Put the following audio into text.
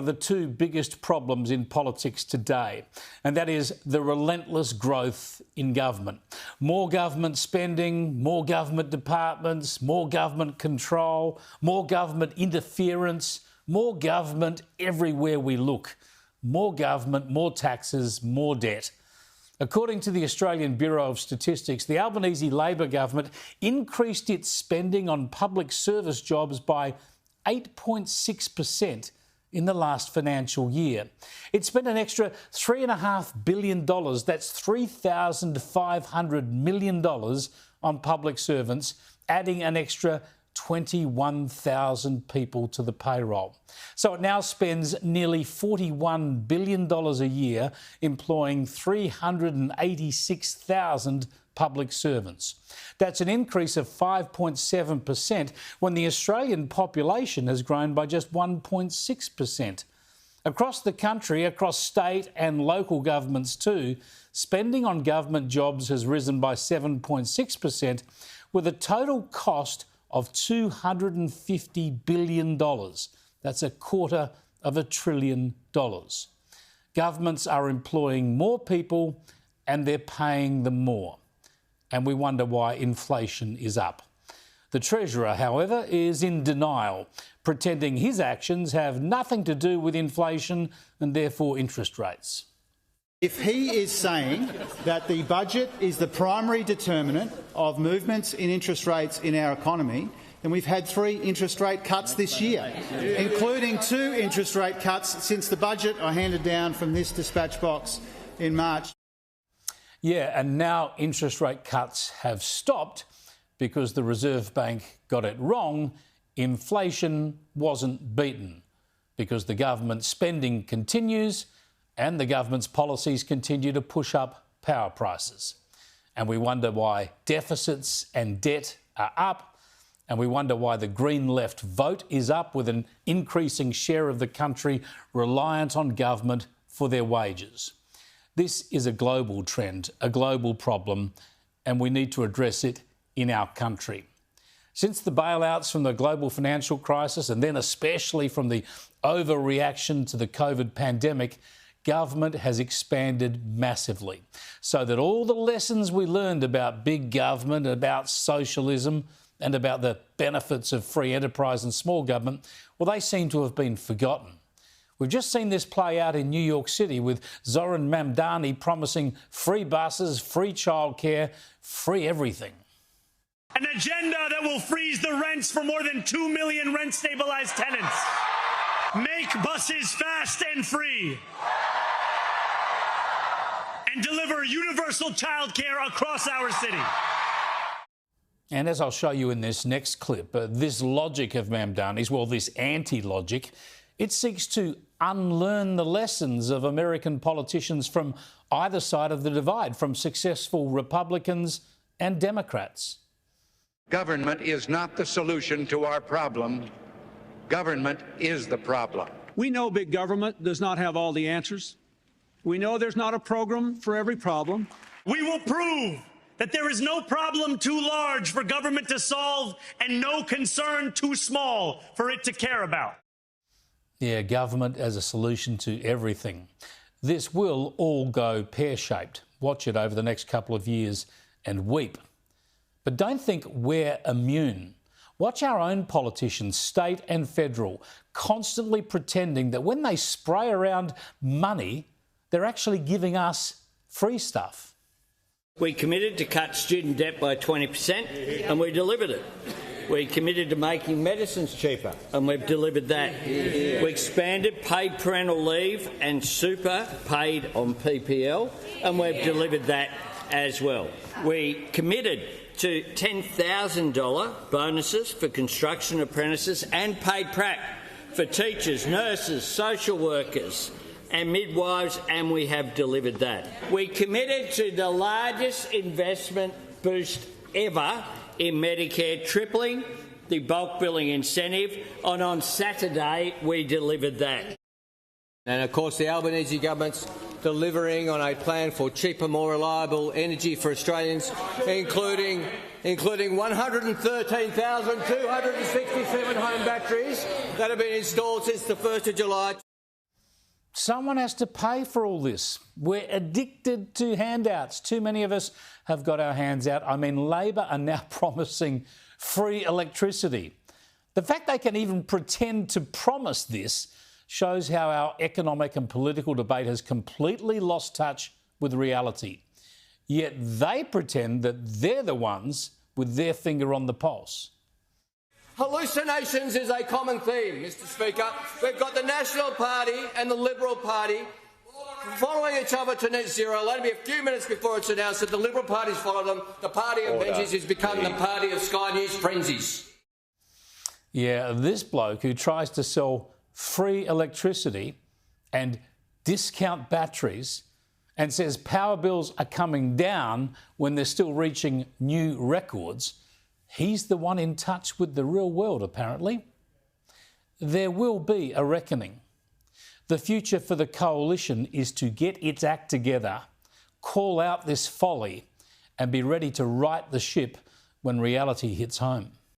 The two biggest problems in politics today, and that is the relentless growth in government. More government spending, more government departments, more government control, more government interference, more government everywhere we look. More government, more taxes, more debt. According to the Australian Bureau of Statistics, the Albanese Labor government increased its spending on public service jobs by 8.6% in the last financial year. It spent an extra $3.5 billion, that's $3,500 million on public servants, adding an extra 21,000 people to the payroll. So it now spends nearly $41 billion a year employing 386,000 public servants. That's an increase of 5.7% when the Australian population has grown by just 1.6%. Across the country, across state and local governments too, spending on government jobs has risen by 7.6%, with a total cost of $250 billion. That's $250 billion. Governments are employing more people and they're paying them more. And we wonder why inflation is up. The Treasurer, however, is in denial, pretending his actions have nothing to do with inflation and therefore interest rates. If he is saying that the budget is the primary determinant of movements in interest rates in our economy, then we've had 3 interest rate cuts this year, including 2 interest rate cuts since the budget I handed down from this dispatch box in March. Yeah, and now interest rate cuts have stopped because the Reserve Bank got it wrong. Inflation wasn't beaten because the government spending continues and the government's policies continue to push up power prices. And we wonder why deficits and debt are up, and we wonder why the Green Left vote is up, with an increasing share of the country reliant on government for their wages. This is a global trend, a global problem, and we need to address it in our country. Since the bailouts from the global financial crisis, and then especially from the overreaction to the COVID pandemic, government has expanded massively, so that all the lessons we learned about big government, about socialism, and about the benefits of free enterprise and small government, well, they seem to have been forgotten. We've just seen this play out in New York City with Zoran Mamdani promising free buses, free childcare, free everything. An agenda that will freeze the rents for more than 2 million rent-stabilized tenants. Make buses fast and free. And deliver universal childcare across our city. And as I'll show you in this next clip, this logic of Mamdani's, well, this anti-logic, it seeks to unlearn the lessons of American politicians from either side of the divide, from successful Republicans and Democrats. Government is not the solution to our problem. Government is the problem. We know big government does not have all the answers. We know there's not a program for every problem. We will prove that there is no problem too large for government to solve and no concern too small for it to care about. Yeah, government as a solution to everything. This will all go pear-shaped. Watch it over the next couple of years and weep. But don't think we're immune. Watch our own politicians, state and federal, constantly pretending that when they spray around money, they're actually giving us free stuff. We committed to cut student debt by 20% and we delivered it. We committed to making medicines cheaper and we've delivered that. We expanded paid parental leave and super paid on PPL and we've delivered that as well. We committed to $10,000 bonuses for construction apprentices and paid prac for teachers, nurses, social workers and midwives, and we have delivered that. We committed to the largest investment boost ever in Medicare, tripling the bulk billing incentive, and on Saturday we delivered that. And of course the Albanese government's delivering on a plan for cheaper, more reliable energy for Australians, including 113,267 home batteries that have been installed since the 1st of July. Someone has to pay for all this. We're addicted to handouts. Too many of us have got our hands out. I mean, Labor are now promising free electricity. The fact they can even pretend to promise this shows how our economic and political debate has completely lost touch with reality. Yet they pretend that they're the ones with their finger on the pulse. Hallucinations is a common theme, Mr Speaker. We've got the National Party and the Liberal Party following each other to net zero. It'll only be a few minutes before it's announced that the Liberal Party's followed them. The party of veggies has become the party of Sky News frenzies. Yeah, this bloke who tries to sell free electricity and discount batteries and says power bills are coming down when they're still reaching new records, he's the one in touch with the real world, apparently. There will be a reckoning. The future for the coalition is to get its act together, call out this folly, and be ready to right the ship when reality hits home.